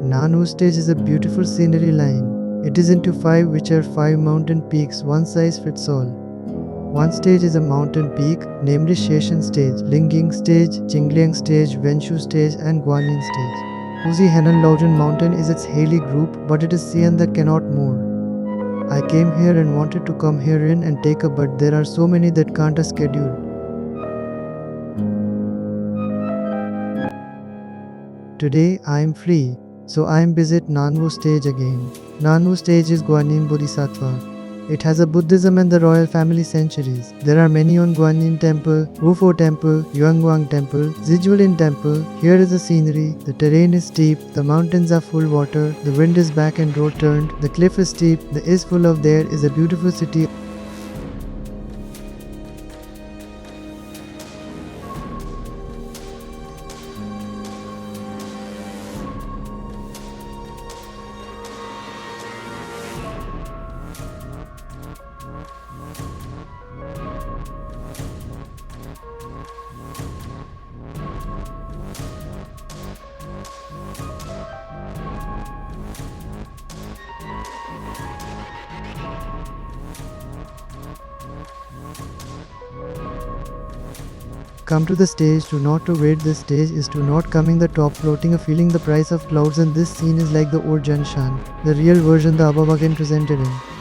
Nanu stage is a beautiful scenery line. It is into five, which are five mountain peaks, one size fits all. One stage is a mountain peak, namely Sheshan stage, Linging stage, Jingliang stage, Wenshu stage and Guanyin stage. Fuji Henan Loudon mountain is its Haley group, but it is Sian that cannot more. I came here and wanted to come here in and take a, but there are so many that can't a schedule. Today I am free, so I am visit Nanwu stage again. Nanwu stage is Guanyin Bodhisattva. It has a Buddhism and the royal family centuries. There are many on Guanyin temple, Wufo temple, Yuanguang temple, Zijulin temple. Here is the scenery. The terrain is steep, the mountains are full water, the wind is back and road turned, the cliff is steep, the is full of there is a beautiful city. Come to the stage. To not to wait this stage is to not coming the top floating a feeling the price of clouds, and this scene is like the old Janshan, the real version the above again presented in.